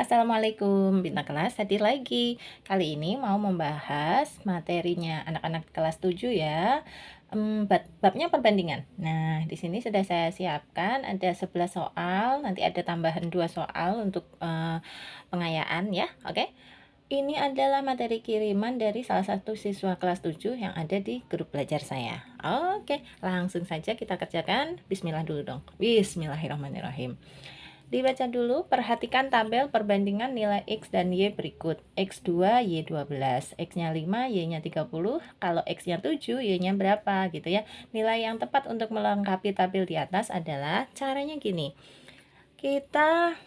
Assalamualaikum bintang kelas, hadir lagi. Kali ini mau membahas materinya anak-anak kelas 7 ya. Babnya perbandingan. Nah, di sini sudah saya siapkan ada 11 soal, nanti ada tambahan 2 soal untuk pengayaan ya. Oke. Ini adalah materi kiriman dari salah satu siswa kelas 7 yang ada di grup belajar saya. Oke, langsung saja kita kerjakan. Bismillah dulu dong. Bismillahirrahmanirrahim. Dibaca dulu, perhatikan tabel perbandingan nilai X dan Y berikut. X2, Y12, X-nya 5, Y-nya 30, kalau X-nya 7, Y-nya berapa gitu ya. Nilai yang tepat untuk melengkapi tabel di atas adalah caranya gini. Kita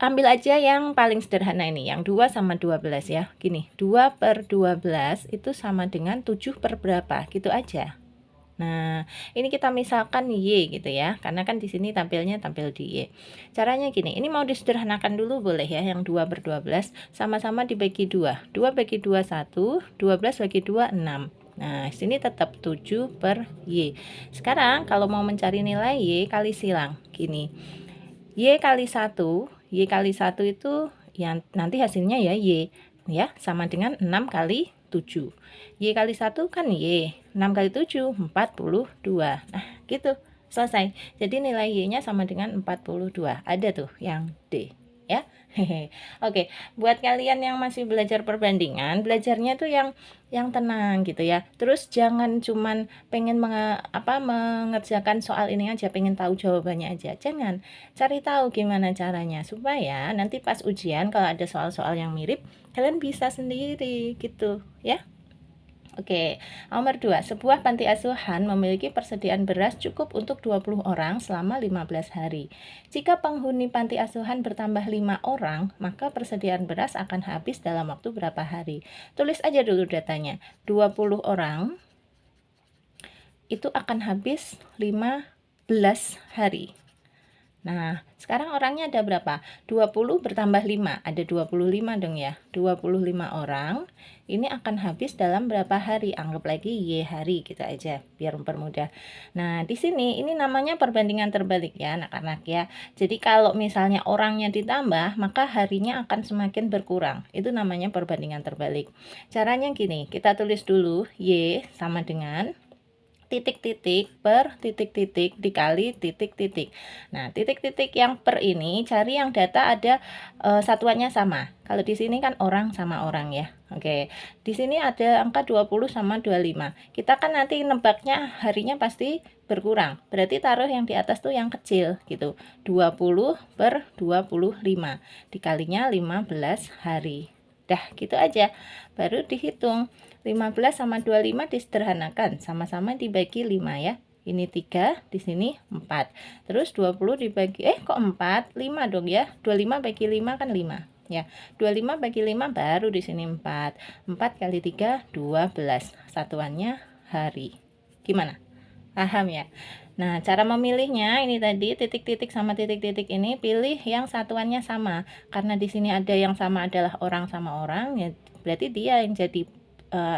ambil aja yang paling sederhana ini, yang 2 sama 12 ya. Gini, 2 per 12 itu sama dengan 7 per berapa, gitu aja. Nah, ini kita misalkan Y gitu ya, karena kan di sini tampilnya tampil di Y. Caranya gini, ini mau disederhanakan dulu boleh ya, yang 2 per 12 sama-sama dibagi 2. 2 bagi 2 1, 12 bagi 2 6. Nah, sini tetap 7 per Y. Sekarang kalau mau mencari nilai Y kali silang, gini. Y kali 1, Y kali 1 itu yang nanti hasilnya ya Y ya, sama dengan 6 kali 7. Y kali 1 kan Y, 6 kali 7 42. Nah, gitu. Selesai. Jadi nilai Y-nya sama dengan 42. Ada tuh yang D, ya. Oke, buat kalian yang masih belajar perbandingan, belajarnya tuh yang tenang gitu ya. Terus jangan cuman pengen mengerjakan soal ini aja, pengen tahu jawabannya aja. Jangan, cari tahu gimana caranya supaya nanti pas ujian kalau ada soal-soal yang mirip, kalian bisa sendiri gitu ya. Oke, nomor 2, sebuah panti asuhan memiliki persediaan beras cukup untuk 20 orang selama 15 hari. Jika penghuni panti asuhan bertambah 5 orang, maka persediaan beras akan habis dalam waktu berapa hari? Tulis aja dulu datanya. 20 orang itu akan habis 15 hari. Nah, sekarang orangnya ada berapa? 20 bertambah 5, ada 25 dong ya. 25 orang, ini akan habis dalam berapa hari? Anggap lagi Y hari gitu aja, biar mempermudah. Nah, di sini ini namanya perbandingan terbalik ya anak-anak ya. Jadi kalau misalnya orangnya ditambah, maka harinya akan semakin berkurang. Itu namanya perbandingan terbalik. Caranya gini, kita tulis dulu Y sama dengan titik-titik per titik-titik dikali titik-titik. Nah, titik-titik yang per ini cari yang data ada satuannya sama. Kalau di sini kan orang sama orang ya. Oke. Di sini ada angka 20 sama 25. Kita kan nanti nebaknya harinya pasti berkurang. Berarti taruh yang di atas tuh yang kecil gitu. 20 per 25 dikalinya 15 hari. Dah, gitu aja. Baru dihitung. 15 sama 25 disederhanakan, sama-sama dibagi 5 ya. Ini 3, di sini 4. Terus 20 dibagi kok 4? 5 dong ya. 25 bagi 5 kan 5. Ya, 25 bagi 5 baru di sini 4. 4 kali 3 12. Satuannya hari. Gimana? Paham ya? Nah, cara memilihnya ini tadi titik-titik sama titik-titik ini pilih yang satuannya sama. Karena di sini ada yang sama adalah orang sama orang, ya berarti dia yang jadi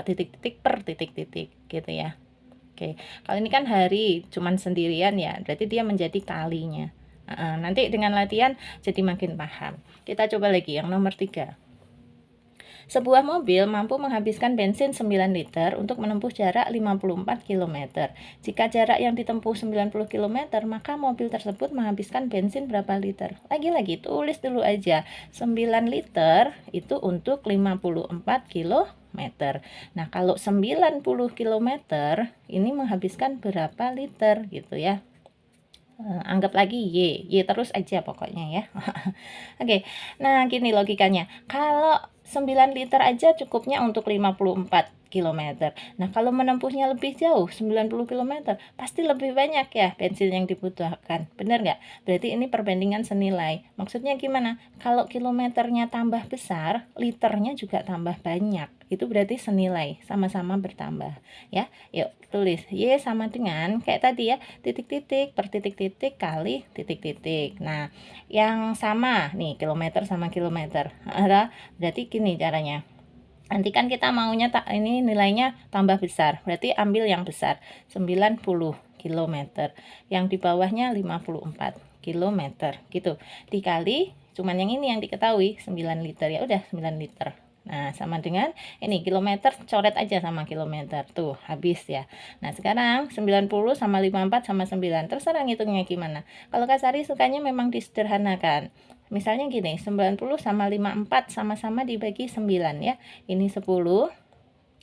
titik-titik per titik-titik gitu ya. Oke, kalau ini kan hari cuman sendirian ya, berarti dia menjadi kalinya. Nanti dengan latihan jadi makin paham. Kita coba lagi yang nomor 3. Sebuah mobil mampu menghabiskan bensin 9 liter untuk menempuh jarak 54 km. Jika jarak yang ditempuh 90 km, maka mobil tersebut menghabiskan bensin berapa liter? Lagi-lagi tulis dulu aja. 9 liter itu untuk 54 km. Nah, kalau 90 km ini menghabiskan berapa liter gitu ya. Anggap lagi Y terus aja pokoknya ya. Oke, nah gini logikanya. Kalau 9 liter aja cukupnya untuk 54 km. Nah, kalau menempuhnya lebih jauh, 90 km, pasti lebih banyak ya bensin yang dibutuhkan. Benar nggak? Berarti ini perbandingan senilai. Maksudnya gimana? Kalau kilometernya tambah besar, liternya juga tambah banyak. Itu berarti senilai, sama-sama bertambah. Ya, yuk tulis Y sama dengan kayak tadi ya, titik-titik per titik-titik kali titik-titik. Nah, yang sama nih kilometer sama kilometer. Berarti gini caranya. Nanti kan kita maunya ini nilainya tambah besar. Berarti ambil yang besar 90 km. Yang di bawahnya 54 km gitu. Dikali cuman yang ini yang diketahui 9 liter, ya udah 9 liter. Nah, sama dengan ini kilometer, coret aja sama kilometer. Tuh, habis ya. Nah, sekarang 90 sama 54 sama 9. Terserah ngitungnya gimana. Kalau Kak Sari sukanya memang disederhanakan. Misalnya gini, 90 sama 54 sama-sama dibagi 9 ya. Ini 10,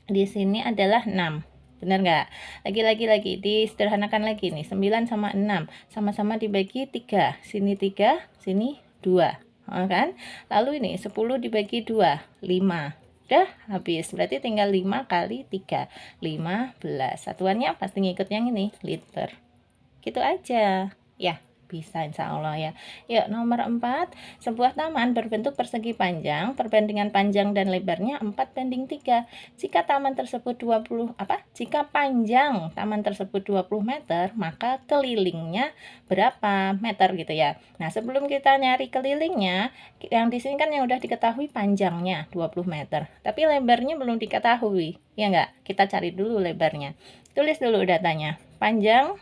di sini adalah 6. Benar nggak? Lagi disederhanakan lagi nih. 9 sama 6 sama-sama dibagi 3. Sini 3, sini 2. Kan? Lalu ini 10 dibagi 2, 5. Udah habis. Berarti tinggal 5 kali 3, 15. Satuannya pasti ngikut yang ini, liter. Gitu aja. Ya, bisa insya Allah ya. Yuk, nomor 4. Sebuah taman berbentuk persegi panjang, perbandingan panjang dan lebarnya 4:3. Jika taman tersebut 20 Jika panjang taman tersebut 20 meter, maka kelilingnya berapa meter gitu ya. Nah, sebelum kita nyari kelilingnya, yang di sini kan yang udah diketahui panjangnya 20 meter, tapi lebarnya belum diketahui. Ya enggak? Kita cari dulu lebarnya. Tulis dulu datanya. Panjang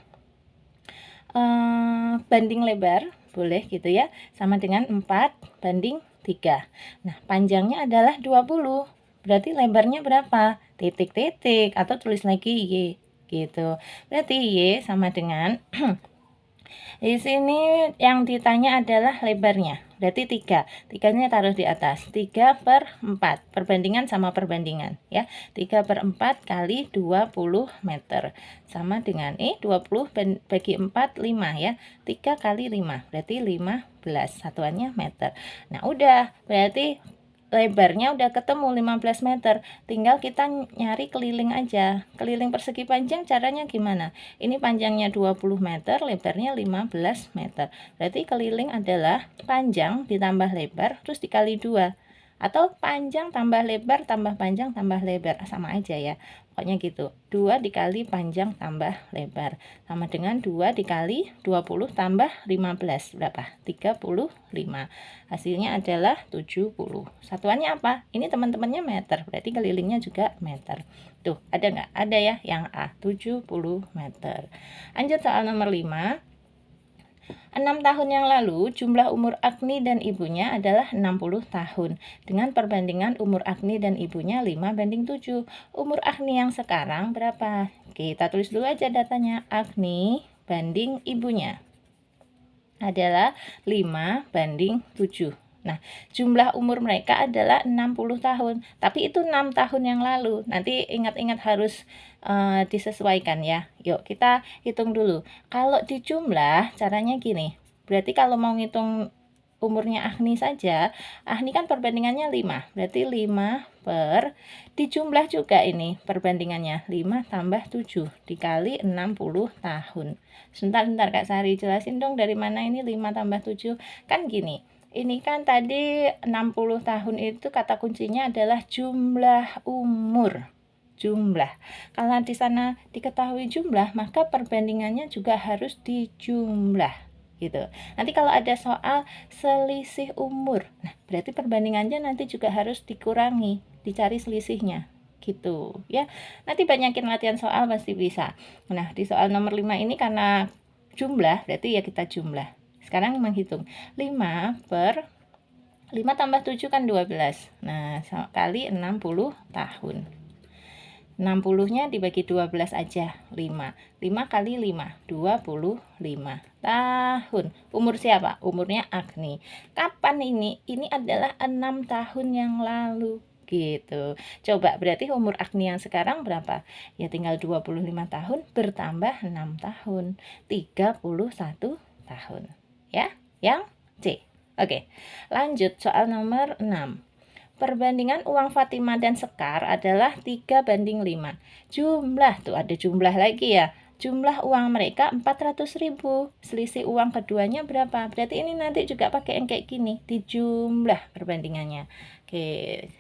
banding lebar, boleh gitu ya, sama dengan 4:3. Nah, panjangnya adalah 20. Berarti lebarnya berapa? Titik-titik, atau tulis lagi Y gitu. Berarti Y sama dengan di sini yang ditanya adalah lebarnya. Berarti 3. 3-nya taruh di atas. 3/4. Perbandingan sama perbandingan ya. 3/4 kali 20 meter. Sama dengan 20 bagi 4 5 ya. 3 kali 5 berarti 15. Satuannya meter. Nah, udah. Berarti lebarnya udah ketemu 15 meter, tinggal kita nyari keliling aja. Keliling persegi panjang caranya gimana? Ini panjangnya 20 meter, lebarnya 15 meter. Berarti keliling adalah panjang ditambah lebar terus dikali 2. Atau panjang tambah lebar tambah panjang tambah lebar, sama aja ya. Pokoknya gitu. 2 dikali panjang tambah lebar sama dengan 2 dikali 20 tambah 15 berapa? 35. Hasilnya adalah 70. Satuannya apa? Ini teman-temannya meter, berarti kelilingnya juga meter. Tuh, ada nggak? Ada ya, yang A, 70 meter. Lanjut soal nomor 5. 6 tahun yang lalu, jumlah umur Agni dan ibunya adalah 60 tahun. Dengan perbandingan umur Agni dan ibunya 5:7. Umur Agni yang sekarang berapa? Kita tulis dulu aja datanya. Agni banding ibunya adalah 5:7. Nah, jumlah umur mereka adalah 60 tahun. Tapi itu 6 tahun yang lalu. Nanti ingat-ingat harus disesuaikan ya. Yuk, kita hitung dulu. Kalau dijumlah, caranya gini. Berarti kalau mau ngitung umurnya Agni saja, Agni kan perbandingannya 5. Berarti 5 per, dijumlah juga ini perbandingannya. 5 tambah 7 dikali 60 tahun. Sebentar Kak Sari, jelasin dong dari mana ini 5 tambah 7. Kan gini. Ini kan tadi 60 tahun itu kata kuncinya adalah jumlah umur. Jumlah. Kalau di sana diketahui jumlah, maka perbandingannya juga harus dijumlah gitu. Nanti kalau ada soal selisih umur, nah berarti perbandingannya nanti juga harus dikurangi, dicari selisihnya gitu ya. Nanti banyakin latihan soal pasti bisa. Nah, di soal nomor 5 ini karena jumlah, berarti ya kita jumlah. Sekarang menghitung 5 per 5 tambah 7 kan 12. Nah, kali 60 tahun. 60-nya dibagi 12 aja, 5. 5 kali 5, 25 tahun. Umur siapa? Umurnya Agni. Kapan ini? Ini adalah 6 tahun yang lalu. Gitu. Coba, berarti umur Agni yang sekarang berapa? Ya tinggal 25 tahun bertambah 6 tahun. 31 tahun. Ya, yang C. Oke, lanjut soal nomor 6. Perbandingan uang Fatimah dan Sekar adalah 3:5. Jumlah, tuh ada jumlah lagi ya. Jumlah uang mereka 400.000. Selisih uang keduanya berapa? Berarti ini nanti juga pakai yang kayak gini, dijumlah perbandingannya. Oke,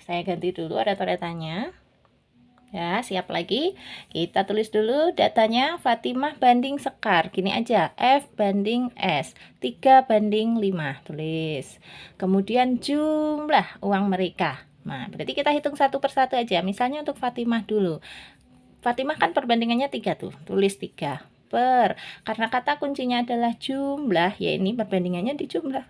saya ganti dulu ada toretannya. Ya, siap lagi. Kita tulis dulu datanya Fatimah banding Sekar. Gini aja, F banding S. 3:5. Tulis. Kemudian jumlah uang mereka. Nah, berarti kita hitung satu persatu aja. Misalnya untuk Fatimah dulu. Fatimah kan perbandingannya 3 tuh. Tulis 3 per. Karena kata kuncinya adalah jumlah, ya ini perbandingannya di jumlah.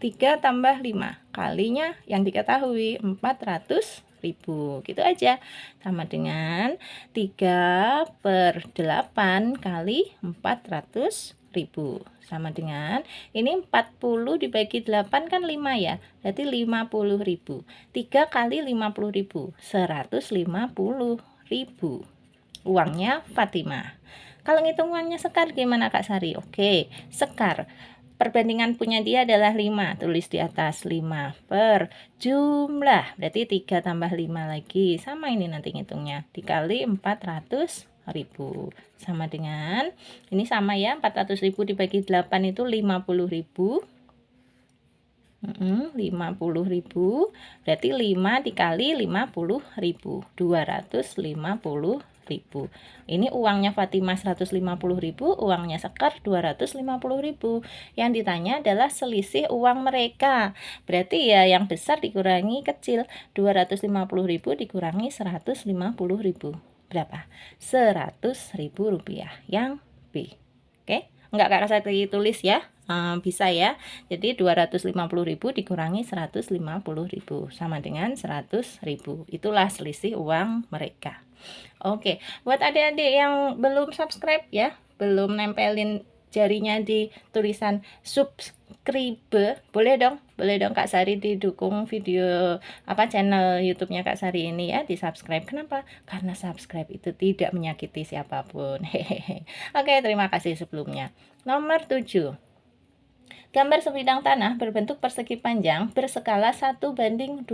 3 tambah 5, kalinya yang diketahui 400.000, gitu aja. Sama dengan 3/8 kali 400.000, sama dengan ini 40 dibagi 8 kan 5 ya, berarti 50.000. 3 kali 50.000, 150.000 uangnya Fatimah. Kalau ngitung uangnya Sekar gimana Kak Sari? Oke, Sekar perbandingan punya dia adalah 5, tulis di atas 5 per jumlah, berarti 3 tambah 5 lagi, sama ini nanti ngitungnya, dikali 400.000, sama dengan, ini sama ya, 400.000 dibagi 8 itu 50.000, 50.000, berarti 5 dikali 50.000, 250.000. Ini uangnya Fatimah 150.000, uangnya Sekar 250.000. Yang ditanya adalah selisih uang mereka. Berarti ya yang besar dikurangi kecil, 250.000 dikurangi 150.000. Berapa? 100.000 rupiah yang B. Oke, enggak Kak saya tulis ya. Bisa ya. Jadi 250.000 dikurangi 150.000 sama dengan 100.000. Itulah selisih uang mereka. Oke, buat adik-adik yang belum subscribe ya, belum nempelin jarinya di tulisan subscribe, boleh dong Kak Sari didukung video channel YouTube-nya Kak Sari ini ya, di subscribe. Kenapa? Karena subscribe itu tidak menyakiti siapapun. Hehehe. Oke, terima kasih sebelumnya. Nomor 7. Gambar sebidang tanah berbentuk persegi panjang berskala 1:200.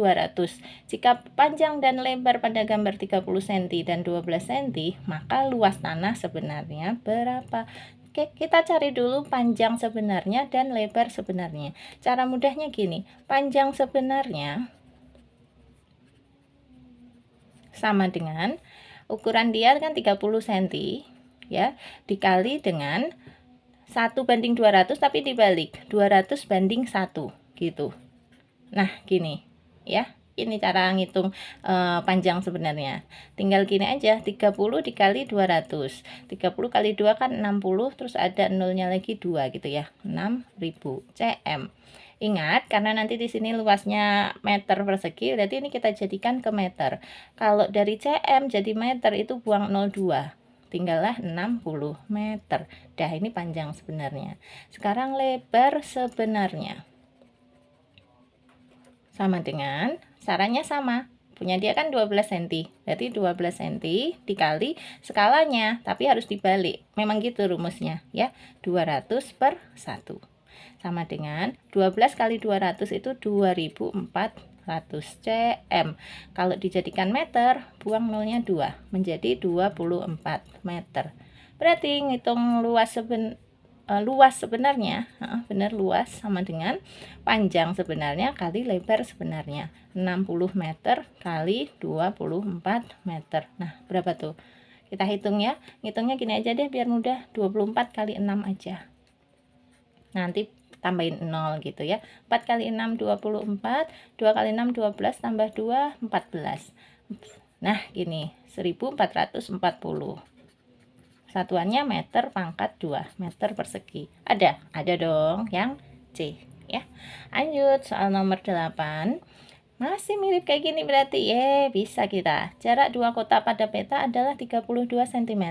Jika panjang dan lebar pada gambar 30 cm dan 12 cm, maka luas tanah sebenarnya berapa? Oke, kita cari dulu panjang sebenarnya dan lebar sebenarnya. Cara mudahnya gini, panjang sebenarnya sama dengan ukuran dia kan 30 cm ya, dikali dengan 1:200 tapi dibalik 200/1 gitu. Nah gini ya, ini cara ngitung panjang sebenarnya. Tinggal gini aja, 30 dikali 200, 30 kali 2 kan 60, terus ada nolnya lagi 2 gitu ya, 6.000 cm. Ingat karena nanti di sini luasnya meter persegi, berarti ini kita jadikan ke meter. Kalau dari cm jadi meter itu buang 0,2, tinggallah 60 meter. Dah, ini panjang sebenarnya. Sekarang lebar sebenarnya sama dengan, caranya sama, punya dia kan 12 cm, berarti 12 cm dikali skalanya, tapi harus dibalik, memang gitu rumusnya ya, 200/1 sama dengan 12 kali 200 itu 2400 cm. Kalau dijadikan meter, buang nolnya 2, menjadi 24 meter. Berarti ngitung luas sebenarnya, benar, luas sama dengan panjang sebenarnya kali lebar sebenarnya, 60 meter kali 24 meter. Nah berapa tuh? Kita hitung ya, ngitungnya gini aja deh biar mudah, 24 kali 6 aja, nanti tambahin 0 gitu ya. 4 kali 6 24, 2 kali 6 12, tambah 2 14. Nah gini, 1440. Satuannya meter pangkat 2, meter persegi. Ada dong yang C ya. Lanjut soal nomor 8. Masih mirip kayak gini berarti bisa kita. Jarak dua kota pada peta adalah 32 cm.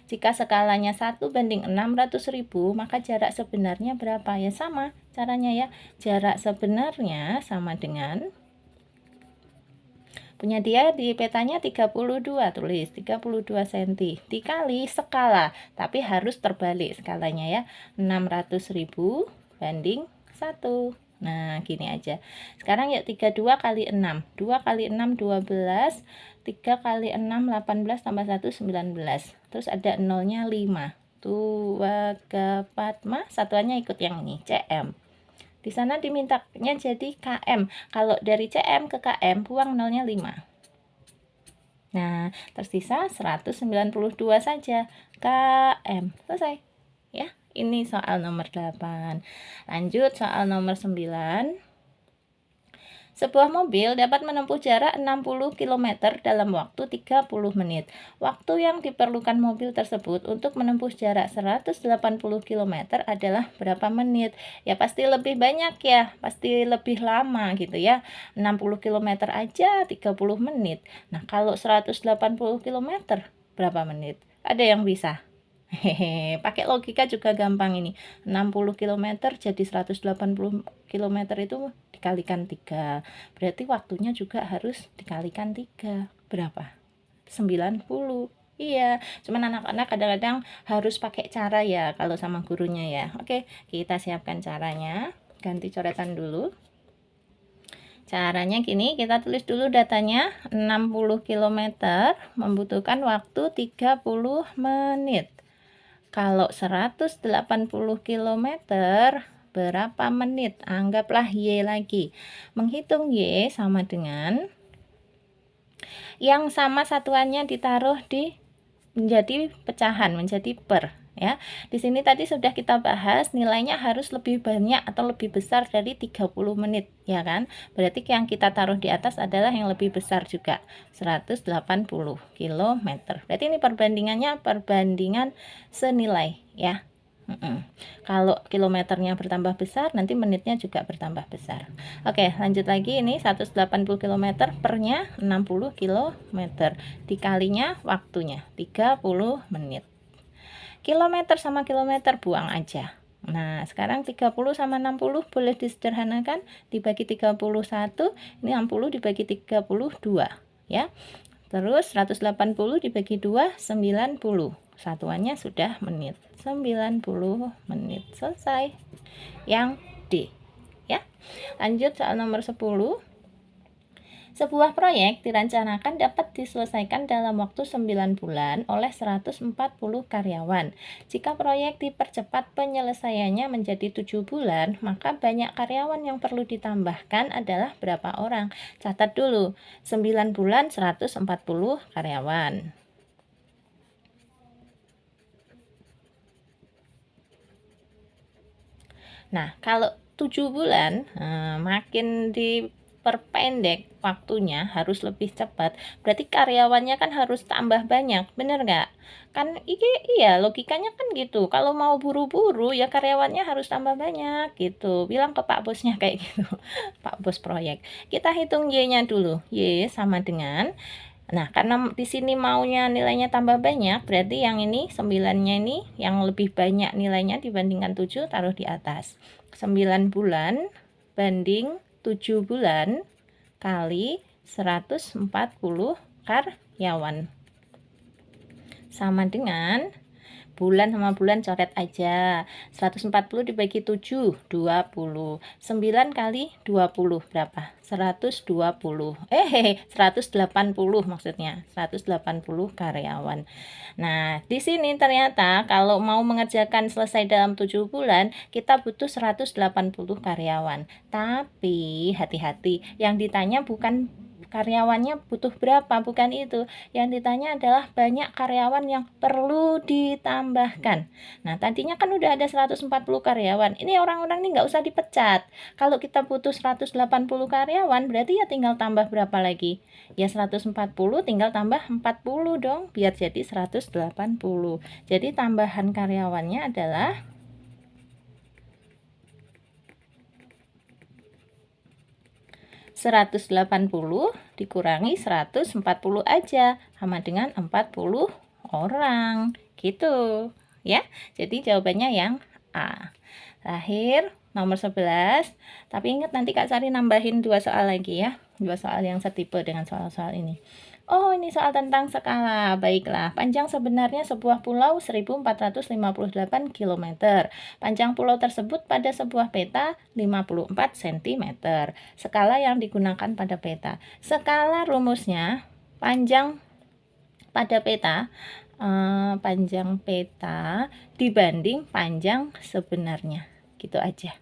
Jika skalanya 1:600.000, maka jarak sebenarnya berapa? Ya sama caranya ya. Jarak sebenarnya sama dengan, punya dia di petanya 32, tulis 32 cm dikali skala, tapi harus terbalik skalanya ya, 600.000 banding 1. Nah gini aja, sekarang yuk 32 kali 6, 2 kali 6 12, 3 kali 6 18, tambah 1 19, terus ada nolnya 5, 2 ke 4 mah satuannya ikut yang ini cm. Di sana dimintanya jadi km. Kalau dari cm ke km buang nolnya 5. Nah, tersisa 192 saja km. Selesai. Ya, ini soal nomor 8. Lanjut soal nomor 9. Sebuah mobil dapat menempuh jarak 60 km dalam waktu 30 menit. Waktu yang diperlukan mobil tersebut untuk menempuh jarak 180 km adalah berapa menit? Ya pasti lebih banyak ya, pasti lebih lama gitu ya. 60 km aja 30 menit. Nah, kalau 180 km berapa menit? Ada yang bisa? Hehe, pakai logika juga gampang ini. 60 km jadi 180 km itu dikalikan 3. Berarti waktunya juga harus dikalikan 3. Berapa? 90. Iya, cuman anak-anak kadang-kadang harus pakai cara ya kalau sama gurunya ya. Oke, kita siapkan caranya. Ganti coretan dulu. Caranya gini, kita tulis dulu datanya. 60 km membutuhkan waktu 30 menit. Kalau 180 km berapa menit? Anggaplah Y lagi. Menghitung Y sama dengan yang sama satuannya ditaruh di menjadi pecahan, menjadi per ya. Di sini tadi sudah kita bahas nilainya harus lebih banyak atau lebih besar dari 30 menit ya kan. Berarti yang kita taruh di atas adalah yang lebih besar juga, 180 km. Berarti ini perbandingan senilai ya. Kalau kilometernya bertambah besar, nanti menitnya juga bertambah besar. Oke, lanjut lagi. Ini 180 km pernya 60 km. Dikalinya waktunya 30 menit. Kilometer sama kilometer buang aja. Nah, sekarang 30 sama 60 boleh disederhanakan, dibagi 31, ini 60 dibagi 32 ya. Terus 180 dibagi 2, 90. Satuannya sudah menit. 90 menit. Selesai. Yang D. Ya. Lanjut soal nomor 10. Sebuah proyek direncanakan dapat diselesaikan dalam waktu 9 bulan oleh 140 karyawan. Jika proyek dipercepat penyelesaiannya menjadi 7 bulan, maka banyak karyawan yang perlu ditambahkan adalah berapa orang? Catat dulu, 9 bulan 140 karyawan. Nah, kalau 7 bulan, makin diperpendek waktunya harus lebih cepat, berarti karyawannya kan harus tambah banyak, bener nggak? Kan iya logikanya kan gitu, kalau mau buru-buru ya karyawannya harus tambah banyak gitu, bilang ke Pak Bosnya kayak gitu, Pak Bos proyek. Kita hitung Y-nya dulu, Y sama dengan, nah, karena di sini maunya nilainya tambah banyak, berarti yang ini 9-nya ini yang lebih banyak nilainya dibandingkan 7 taruh di atas. 9 bulan banding 7 bulan kali 140 karyawan. Sama dengan bulan sama bulan coret aja. 140 dibagi 7, 20. 9 kali 20 berapa? 120. 180 maksudnya. 180 karyawan. Nah, di sini ternyata kalau mau mengerjakan selesai dalam 7 bulan, kita butuh 180 karyawan. Tapi hati-hati, yang ditanya bukan karyawannya butuh berapa, bukan itu. Yang ditanya adalah banyak karyawan yang perlu ditambahkan. Nah, tadinya kan udah ada 140 karyawan. Ini orang-orang ini nggak usah dipecat. Kalau kita butuh 180 karyawan, berarti ya tinggal tambah berapa lagi? Ya 140 tinggal tambah 40 dong, biar jadi 180. Jadi tambahan karyawannya adalah 180 dikurangi 140 aja, sama dengan 40 orang. Gitu ya. Jadi jawabannya yang A. Terakhir nomor 11. Tapi ingat nanti Kak Sari nambahin 2 soal lagi ya. 2 soal yang setipe dengan soal-soal ini. Oh, ini soal tentang skala. Baiklah, panjang sebenarnya sebuah pulau 1458 km. Panjang pulau tersebut pada sebuah peta 54 cm. Skala yang digunakan pada peta. Skala rumusnya panjang pada peta, panjang peta dibanding panjang sebenarnya. Gitu aja.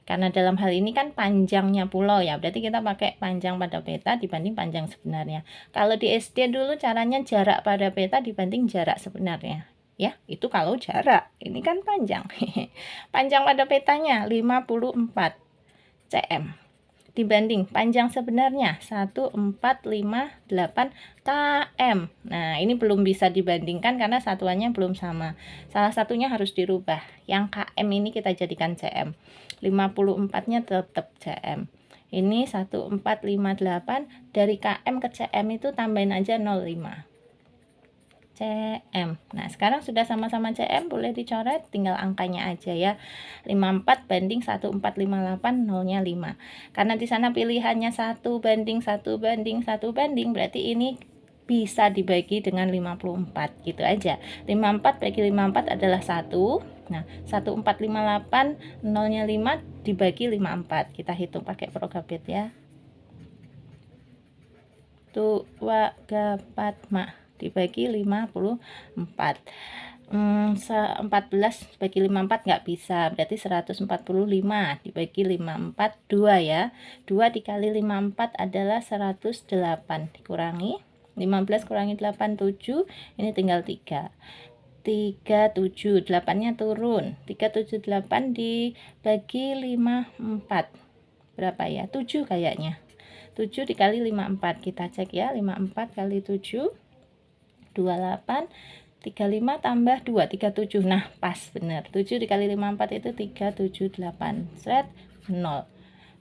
Karena dalam hal ini kan panjangnya pulau ya, berarti kita pakai panjang pada peta dibanding panjang sebenarnya. Kalau di SD dulu caranya jarak pada peta dibanding jarak sebenarnya. Ya, itu kalau jarak. Ini kan panjang. Panjang pada petanya 54 cm. dibanding panjang sebenarnya 1458 km. Nah, ini belum bisa dibandingkan karena satuannya belum sama. Salah satunya harus dirubah. Yang km ini kita jadikan cm. 54-nya tetap cm. Ini 1458, dari km ke cm itu tambahin aja 05 cm. Nah, sekarang sudah sama-sama cm, boleh dicoret, tinggal angkanya aja ya. 54 banding 1458, nolnya 5. Karena di sana pilihannya 1 banding 1 banding 1 banding, berarti ini bisa dibagi dengan 54, gitu aja. 54 bagi 54 adalah 1. Nah, 1458, nolnya 5 dibagi 54. Kita hitung pakai prokabit ya. Tuh, wa, ga, pat, ma dibagi 54. 14 bagi 54 nggak bisa, berarti 145 dibagi 54, 2 ya. 2 dikali 54 adalah 108, dikurangi 15 kurangi 8, 7, ini tinggal 3. 37, 8-nya turun. 378 dibagi 54 berapa ya? 7 kayaknya. 7 dikali 54, kita cek ya. 54 kali 7 28, 35 tambah 2, 37. Nah, pas bener. 7 dikali 54 itu 378. Seret 0.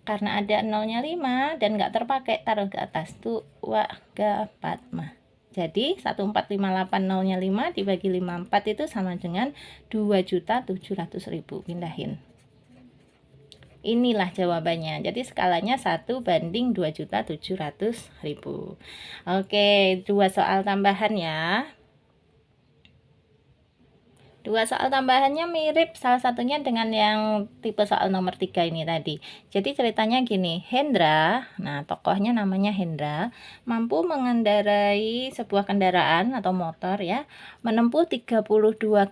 Karena ada nolnya 5 dan nggak terpakai, taruh ke atas. Tuh, wa, ga, pat, ma. Jadi 1458, nolnya 5 dibagi 54 itu sama dengan 2.700.000. Pindahin. Inilah jawabannya. Jadi skalanya 1 banding 2.700.000. Oke, 2 soal tambahan ya. 2 soal tambahannya mirip salah satunya dengan yang tipe soal nomor 3 ini tadi. Jadi ceritanya gini, Hendra, nah tokohnya namanya Hendra, mampu mengendarai sebuah kendaraan atau motor ya, menempuh 32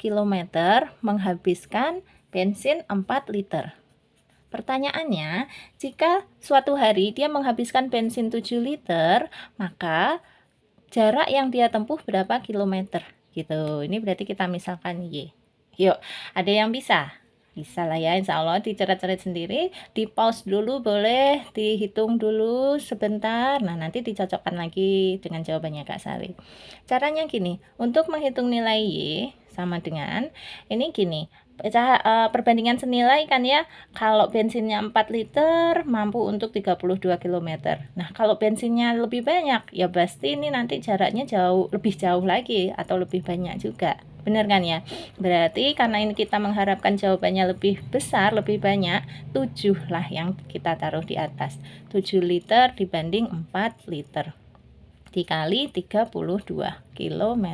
km, menghabiskan bensin 4 liter. Pertanyaannya, jika suatu hari dia menghabiskan bensin 7 liter, maka jarak yang dia tempuh berapa kilometer? Gitu. Ini berarti kita misalkan Y. Yuk, ada yang bisa? Bisa lah ya, insya Allah dicoret-coret sendiri, di pause dulu boleh, dihitung dulu sebentar, nah nanti dicocokkan lagi dengan jawabannya Kak Sari. Caranya gini, untuk menghitung nilai Y sama dengan, ini gini, perbandingan senilai kan ya, kalau bensinnya 4 liter mampu untuk 32 km. Nah, kalau bensinnya lebih banyak ya pasti ini nanti jaraknya lebih jauh lagi atau lebih banyak juga. Benar kan ya? Berarti karena ini kita mengharapkan jawabannya lebih besar, lebih banyak, 7 lah yang kita taruh di atas. 7 liter dibanding 4 liter dikali 32 km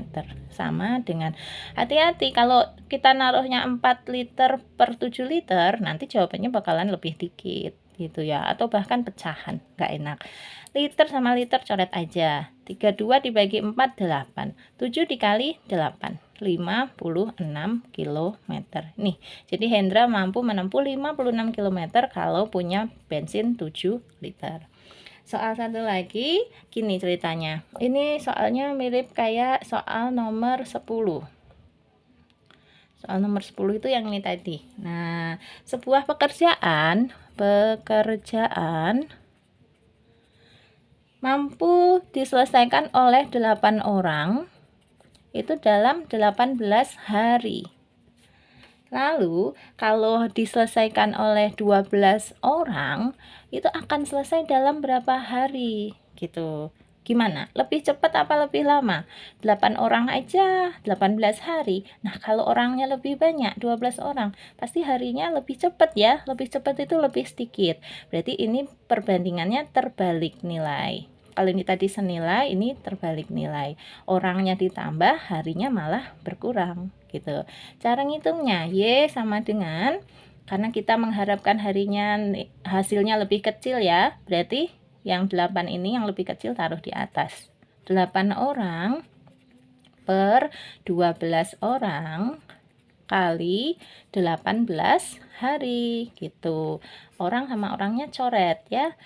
sama dengan, hati-hati kalau kita naruhnya 4 liter per 7 liter nanti jawabannya bakalan lebih dikit gitu ya, atau bahkan pecahan, nggak enak. Liter sama liter coret aja. 32 dibagi 4, 8. 7 dikali 8, 56 km. Nih, jadi Hendra mampu menempuh 56 km kalau punya bensin 7 liter. Soal satu lagi, gini ceritanya. Ini soalnya mirip kayak soal nomor 10. Soal nomor 10 itu yang ini tadi. Nah, sebuah pekerjaan mampu diselesaikan oleh 8 orang itu dalam 18 hari. Lalu, kalau diselesaikan oleh 12 orang, itu akan selesai dalam berapa hari? Gitu. Gimana? Lebih cepat apa lebih lama? 8 orang aja, 18 hari. Nah, kalau orangnya lebih banyak, 12 orang, pasti harinya lebih cepat ya. Lebih cepat itu lebih sedikit. Berarti ini perbandingannya terbalik nilai. Kalau ini tadi senilai, ini terbalik nilai. Orangnya ditambah, harinya malah berkurang gitu. Cara ngitungnya Y sama dengan, karena kita mengharapkan harinya hasilnya lebih kecil ya, berarti yang 8 ini yang lebih kecil taruh di atas. 8 orang per 12 orang kali 18 hari gitu. Orang sama orangnya coret ya.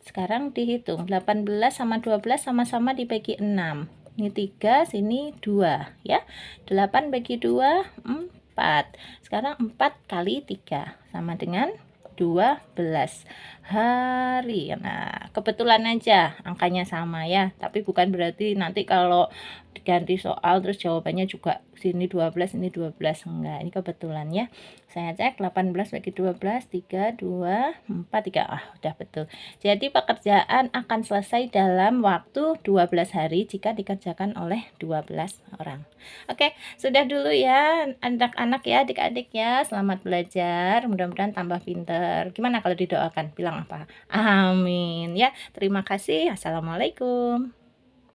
Sekarang dihitung, 18 sama 12 sama-sama dibagi 6. Ini 3, sini 2 ya. 8 bagi 2, 4. Sekarang 4 kali 3 sama dengan 12 hari. Nah, kebetulan aja angkanya sama ya, tapi bukan berarti nanti kalau diganti soal terus jawabannya juga sini 12 ini 12, enggak, ini kebetulan ya. Saya cek 18 bagi 12, 3, 2, 4, 3. Ah, udah betul. Jadi pekerjaan akan selesai dalam waktu 12 hari jika dikerjakan oleh 12 orang. Oke, sudah dulu ya anak-anak ya, adik-adik ya. Selamat belajar, mudah-mudahan tambah pinter. Gimana kalau didoakan? Bilang apa? Amin ya. Terima kasih. Assalamualaikum.